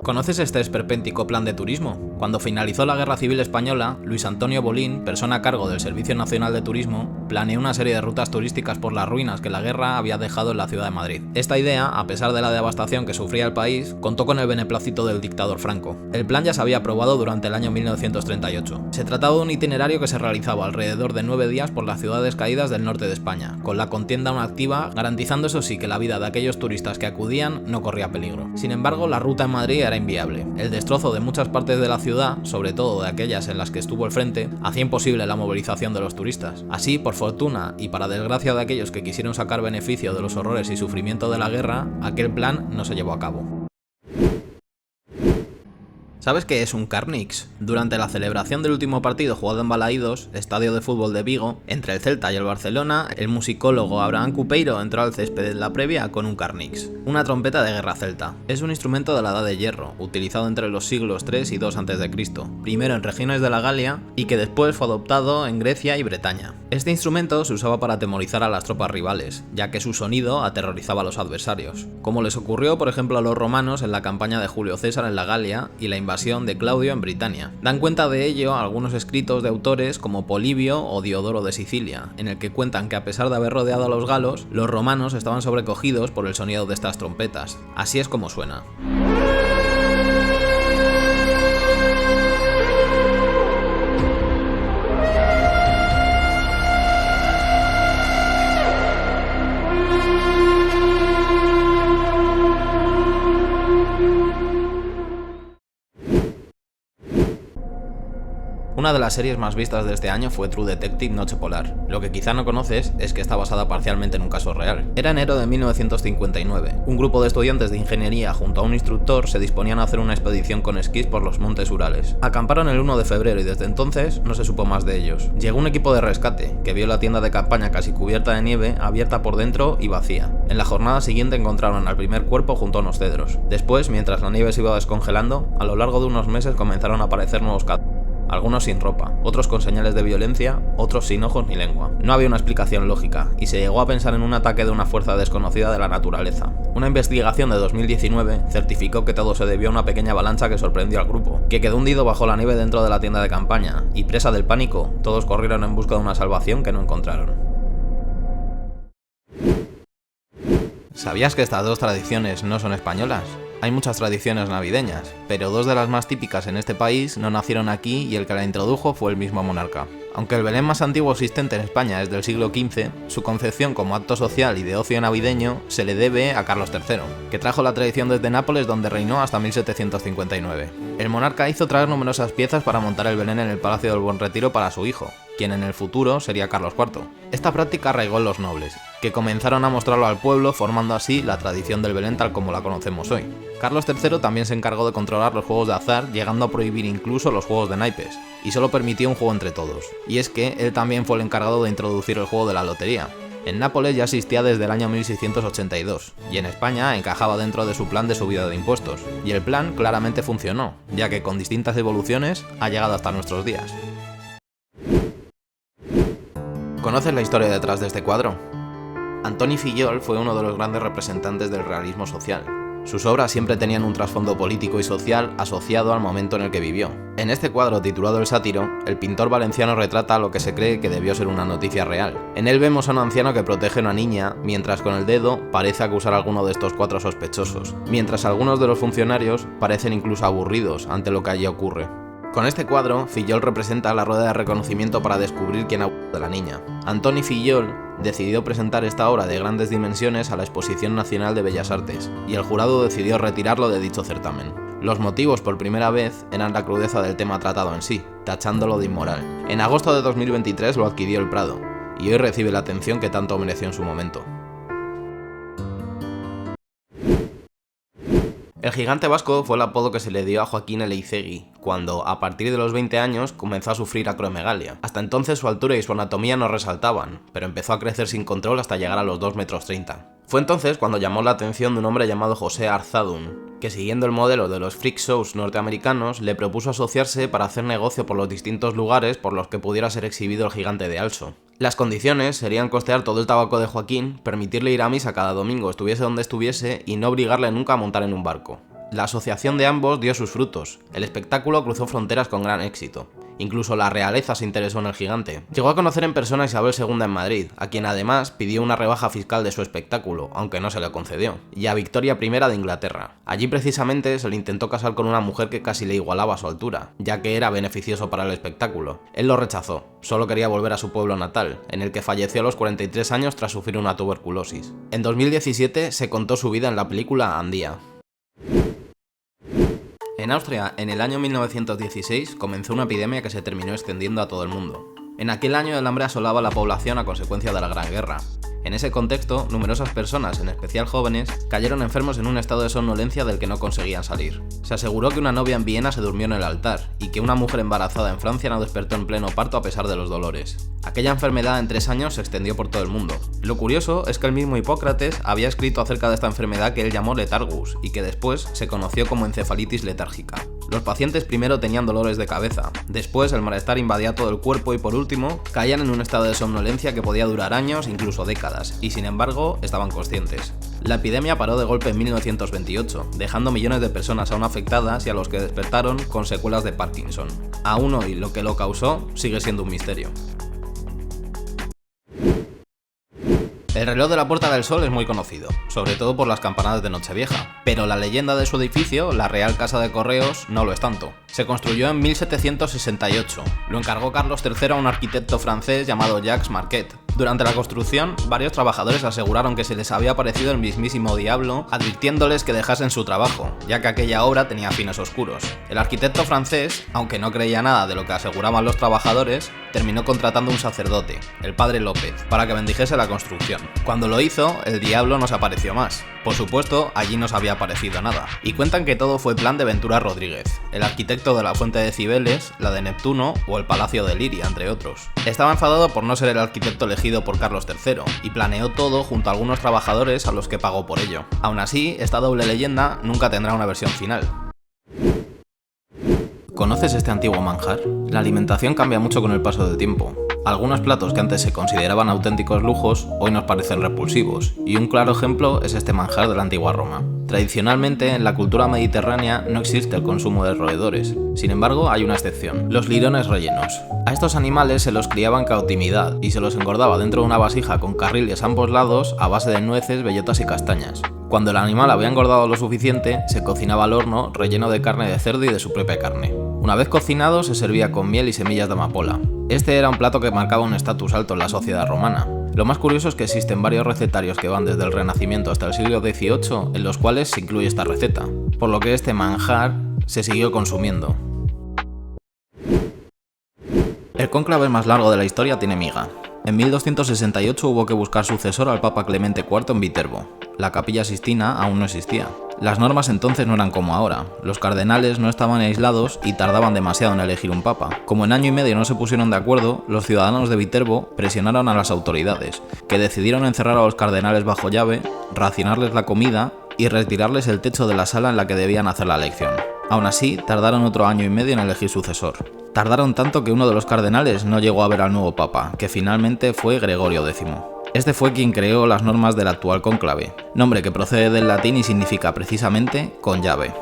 ¿Conoces este esperpéntico plan de turismo? Cuando finalizó la Guerra Civil Española, Luis Antonio Bolín, persona a cargo del Servicio Nacional de Turismo, planeó una serie de rutas turísticas por las ruinas que la guerra había dejado en la ciudad de Madrid. Esta idea, a pesar de la devastación que sufría el país, contó con el beneplácito del dictador Franco. El plan ya se había aprobado durante el año 1938. Se trataba de un itinerario que se realizaba alrededor de 9 días por las ciudades caídas del norte de España, con la contienda aún activa, garantizando eso sí que la vida de aquellos turistas que acudían no corría peligro. Sin embargo, la ruta en Madrid era inviable. El destrozo de muchas partes de la ciudad, sobre todo de aquellas en las que estuvo el frente, hacía imposible la movilización de los turistas. Así, por fortuna y para desgracia de aquellos que quisieron sacar beneficio de los horrores y sufrimiento de la guerra, aquel plan no se llevó a cabo. ¿Sabes qué es un Carnix? Durante la celebración del último partido jugado en Balaídos, estadio de fútbol de Vigo, entre el Celta y el Barcelona, el musicólogo Abraham Cupeiro entró al césped en la previa con un Carnix, una trompeta de guerra celta. Es un instrumento de la Edad de Hierro, utilizado entre los siglos III y II a.C., primero en regiones de la Galia y que después fue adoptado en Grecia y Bretaña. Este instrumento se usaba para atemorizar a las tropas rivales, ya que su sonido aterrorizaba a los adversarios, como les ocurrió por ejemplo a los romanos en la campaña de Julio César en la Galia y la invasión de Claudio en Britania. Dan cuenta de ello algunos escritos de autores como Polibio o Diodoro de Sicilia, en el que cuentan que a pesar de haber rodeado a los galos, los romanos estaban sobrecogidos por el sonido de estas trompetas. Así es como suena. Una de las series más vistas de este año fue True Detective Noche Polar. Lo que quizá no conoces es que está basada parcialmente en un caso real. Era enero de 1959. Un grupo de estudiantes de ingeniería junto a un instructor se disponían a hacer una expedición con esquís por los montes Urales. Acamparon el 1 de febrero y desde entonces no se supo más de ellos. Llegó un equipo de rescate, que vio la tienda de campaña casi cubierta de nieve, abierta por dentro y vacía. En la jornada siguiente encontraron al primer cuerpo junto a unos cedros. Después, mientras la nieve se iba descongelando, a lo largo de unos meses comenzaron a aparecer nuevos cadáveres. Algunos sin ropa, otros con señales de violencia, otros sin ojos ni lengua. No había una explicación lógica, y se llegó a pensar en un ataque de una fuerza desconocida de la naturaleza. Una investigación de 2019 certificó que todo se debió a una pequeña avalancha que sorprendió al grupo, que quedó hundido bajo la nieve dentro de la tienda de campaña, y presa del pánico, todos corrieron en busca de una salvación que no encontraron. ¿Sabías que estas dos tradiciones no son españolas? Hay muchas tradiciones navideñas, pero dos de las más típicas en este país no nacieron aquí y el que la introdujo fue el mismo monarca. Aunque el Belén más antiguo existente en España es del siglo XV, su concepción como acto social y de ocio navideño se le debe a Carlos III, que trajo la tradición desde Nápoles donde reinó hasta 1759. El monarca hizo traer numerosas piezas para montar el Belén en el Palacio del Buen Retiro para su hijo, quien en el futuro sería Carlos IV. Esta práctica arraigó en los nobles, que comenzaron a mostrarlo al pueblo, formando así la tradición del Belén tal como la conocemos hoy. Carlos III también se encargó de controlar los juegos de azar, llegando a prohibir incluso los juegos de naipes, y solo permitió un juego entre todos. Y es que él también fue el encargado de introducir el juego de la lotería. En Nápoles ya existía desde el año 1682, y en España encajaba dentro de su plan de subida de impuestos. Y el plan claramente funcionó, ya que con distintas evoluciones ha llegado hasta nuestros días. ¿Conoces la historia detrás de este cuadro? Antoni Fillol fue uno de los grandes representantes del realismo social. Sus obras siempre tenían un trasfondo político y social asociado al momento en el que vivió. En este cuadro titulado El Sátiro, el pintor valenciano retrata lo que se cree que debió ser una noticia real. En él vemos a un anciano que protege a una niña, mientras con el dedo parece acusar a alguno de estos cuatro sospechosos, mientras algunos de los funcionarios parecen incluso aburridos ante lo que allí ocurre. Con este cuadro, Fillol representa la rueda de reconocimiento para descubrir quién abusó de la niña. Antoni Fillol decidió presentar esta obra de grandes dimensiones a la Exposición Nacional de Bellas Artes, y el jurado decidió retirarlo de dicho certamen. Los motivos por primera vez eran la crudeza del tema tratado en sí, tachándolo de inmoral. En agosto de 2023 lo adquirió el Prado, y hoy recibe la atención que tanto mereció en su momento. El gigante vasco fue el apodo que se le dio a Joaquín Elizegui, cuando, a partir de los 20 años, comenzó a sufrir acromegalia. Hasta entonces su altura y su anatomía no resaltaban, pero empezó a crecer sin control hasta llegar a los 2,30 m. Fue entonces cuando llamó la atención de un hombre llamado José Arzadun, que siguiendo el modelo de los freak shows norteamericanos, le propuso asociarse para hacer negocio por los distintos lugares por los que pudiera ser exhibido el gigante de Also. Las condiciones serían costear todo el tabaco de Joaquín, permitirle ir a misa cada domingo estuviese donde estuviese y no obligarle nunca a montar en un barco. La asociación de ambos dio sus frutos. El espectáculo cruzó fronteras con gran éxito. Incluso la realeza se interesó en el gigante. Llegó a conocer en persona a Isabel II en Madrid, a quien además pidió una rebaja fiscal de su espectáculo, aunque no se le concedió, y a Victoria I de Inglaterra. Allí precisamente se le intentó casar con una mujer que casi le igualaba a su altura, ya que era beneficioso para el espectáculo. Él lo rechazó, solo quería volver a su pueblo natal, en el que falleció a los 43 años tras sufrir una tuberculosis. En 2017 se contó su vida en la película Andía. En Austria, en el año 1916, comenzó una epidemia que se terminó extendiendo a todo el mundo. En aquel año el hambre asolaba a la población a consecuencia de la Gran Guerra. En ese contexto, numerosas personas, en especial jóvenes, cayeron enfermos en un estado de somnolencia del que no conseguían salir. Se aseguró que una novia en Viena se durmió en el altar, y que una mujer embarazada en Francia no despertó en pleno parto a pesar de los dolores. Aquella enfermedad en 3 años se extendió por todo el mundo. Lo curioso es que el mismo Hipócrates había escrito acerca de esta enfermedad que él llamó letargus, y que después se conoció como encefalitis letárgica. Los pacientes primero tenían dolores de cabeza, después el malestar invadía todo el cuerpo y por último, caían en un estado de somnolencia que podía durar años, incluso décadas, y sin embargo, estaban conscientes. La epidemia paró de golpe en 1928, dejando millones de personas aún afectadas y a los que despertaron con secuelas de Parkinson. Aún hoy lo que lo causó sigue siendo un misterio. El reloj de la Puerta del Sol es muy conocido, sobre todo por las campanadas de Nochevieja, pero la leyenda de su edificio, la Real Casa de Correos, no lo es tanto. Se construyó en 1768, lo encargó Carlos III a un arquitecto francés llamado Jacques Marquet. Durante la construcción, varios trabajadores aseguraron que se les había aparecido el mismísimo diablo, advirtiéndoles que dejasen su trabajo, ya que aquella obra tenía fines oscuros. El arquitecto francés, aunque no creía nada de lo que aseguraban los trabajadores, terminó contratando un sacerdote, el padre López, para que bendijese la construcción. Cuando lo hizo, el diablo no se apareció más. Por supuesto, allí no se había aparecido nada. Y cuentan que todo fue plan de Ventura Rodríguez, el arquitecto de la Fuente de Cibeles, la de Neptuno o el Palacio de Liria, entre otros. Estaba enfadado por no ser el arquitecto elegido por Carlos III, y planeó todo junto a algunos trabajadores a los que pagó por ello. Aún así, esta doble leyenda nunca tendrá una versión final. ¿Conoces este antiguo manjar? La alimentación cambia mucho con el paso del tiempo. Algunos platos que antes se consideraban auténticos lujos, hoy nos parecen repulsivos, y un claro ejemplo es este manjar de la antigua Roma. Tradicionalmente, en la cultura mediterránea no existe el consumo de roedores. Sin embargo, hay una excepción: los lirones rellenos. A estos animales se los criaba en cautividad y se los engordaba dentro de una vasija con carriles a ambos lados a base de nueces, bellotas y castañas. Cuando el animal había engordado lo suficiente, se cocinaba al horno relleno de carne de cerdo y de su propia carne. Una vez cocinado, se servía con miel y semillas de amapola. Este era un plato que marcaba un estatus alto en la sociedad romana. Lo más curioso es que existen varios recetarios que van desde el Renacimiento hasta el siglo XVIII en los cuales se incluye esta receta, por lo que este manjar se siguió consumiendo. El cónclave más largo de la historia tiene miga. En 1268 hubo que buscar sucesor al Papa Clemente IV en Viterbo. La Capilla Sixtina aún no existía. Las normas entonces no eran como ahora. Los cardenales no estaban aislados y tardaban demasiado en elegir un papa. Como en año y medio no se pusieron de acuerdo, los ciudadanos de Viterbo presionaron a las autoridades, que decidieron encerrar a los cardenales bajo llave, racionarles la comida y retirarles el techo de la sala en la que debían hacer la elección. Aún así, tardaron otro año y medio en elegir sucesor. Tardaron tanto que uno de los cardenales no llegó a ver al nuevo papa, que finalmente fue Gregorio X. Este fue quien creó las normas del actual cónclave, nombre que procede del latín y significa precisamente con llave.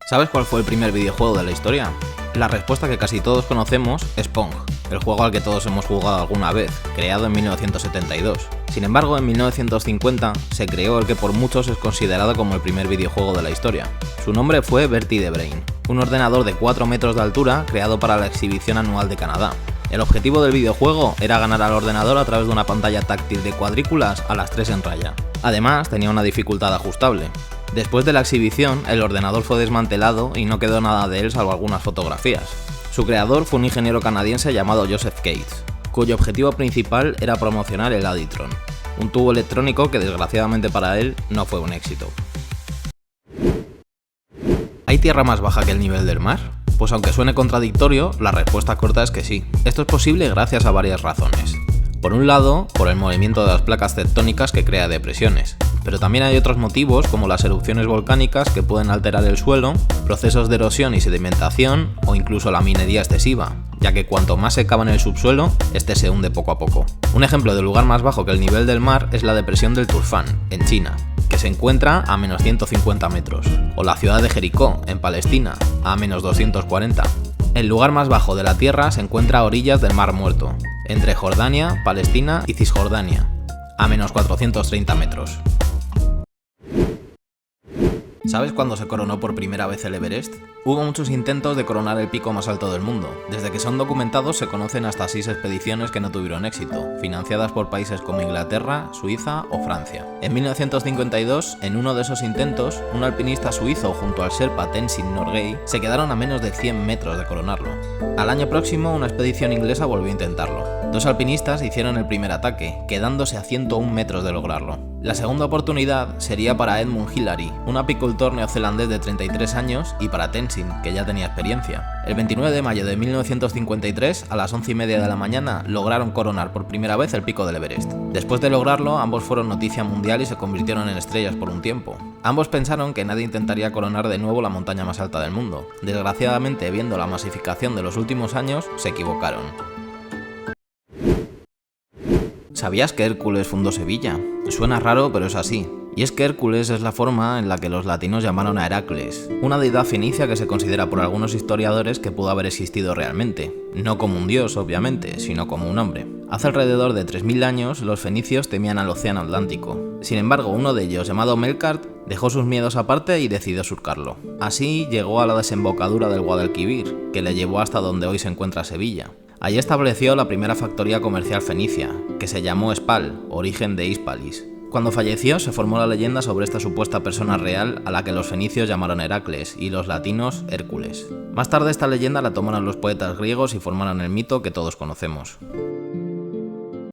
¿Sabes cuál fue el primer videojuego de la historia? La respuesta que casi todos conocemos es Pong, el juego al que todos hemos jugado alguna vez, creado en 1972. Sin embargo, en 1950 se creó el que por muchos es considerado como el primer videojuego de la historia. Su nombre fue Bertie the Brain, un ordenador de 4 metros de altura creado para la exhibición anual de Canadá. El objetivo del videojuego era ganar al ordenador a través de una pantalla táctil de cuadrículas a las 3 en raya. Además, tenía una dificultad ajustable. Después de la exhibición, el ordenador fue desmantelado y no quedó nada de él salvo algunas fotografías. Su creador fue un ingeniero canadiense llamado Joseph Cates, cuyo objetivo principal era promocionar el Aditron, un tubo electrónico que desgraciadamente para él no fue un éxito. ¿Hay tierra más baja que el nivel del mar? Pues aunque suene contradictorio, la respuesta corta es que sí. Esto es posible gracias a varias razones. Por un lado, por el movimiento de las placas tectónicas que crea depresiones. Pero también hay otros motivos como las erupciones volcánicas que pueden alterar el suelo, procesos de erosión y sedimentación o incluso la minería excesiva, ya que cuanto más se cava en el subsuelo, este se hunde poco a poco. Un ejemplo de lugar más bajo que el nivel del mar es la depresión del Turfán, en China. que se encuentra a menos 150 metros, o la ciudad de Jericó, en Palestina, a menos 240. El lugar más bajo de la Tierra se encuentra a orillas del Mar Muerto, entre Jordania, Palestina y Cisjordania, a menos 430 metros. ¿Sabes cuándo se coronó por primera vez el Everest? Hubo muchos intentos de coronar el pico más alto del mundo. Desde que son documentados se conocen hasta 6 expediciones que no tuvieron éxito, financiadas por países como Inglaterra, Suiza o Francia. En 1952, en uno de esos intentos, un alpinista suizo junto al Sherpa Tenzin Norgay se quedaron a menos de 100 metros de coronarlo. Al año próximo, una expedición inglesa volvió a intentarlo. 2 alpinistas hicieron el primer ataque, quedándose a 101 metros de lograrlo. La segunda oportunidad sería para Edmund Hillary, un apicultor neozelandés de 33 años, y para Tenzin, que ya tenía experiencia. El 29 de mayo de 1953, a las 11:30 de la mañana, lograron coronar por primera vez el pico del Everest. Después de lograrlo, ambos fueron noticia mundial y se convirtieron en estrellas por un tiempo. Ambos pensaron que nadie intentaría coronar de nuevo la montaña más alta del mundo. Desgraciadamente, viendo la masificación de los últimos años, se equivocaron. ¿Sabías que Hércules fundó Sevilla? Suena raro, pero es así. Y es que Hércules es la forma en la que los latinos llamaron a Heracles, una deidad fenicia que se considera por algunos historiadores que pudo haber existido realmente, no como un dios obviamente, sino como un hombre. Hace alrededor de 3000 años los fenicios temían al océano Atlántico. Sin embargo, uno de ellos, llamado Melkart, dejó sus miedos aparte y decidió surcarlo. Así llegó a la desembocadura del Guadalquivir, que le llevó hasta donde hoy se encuentra Sevilla. Allí estableció la primera factoría comercial fenicia, que se llamó Spal, origen de Hispalis. Cuando falleció se formó la leyenda sobre esta supuesta persona real a la que los fenicios llamaron Heracles y los latinos Hércules. Más tarde esta leyenda la tomaron los poetas griegos y formaron el mito que todos conocemos.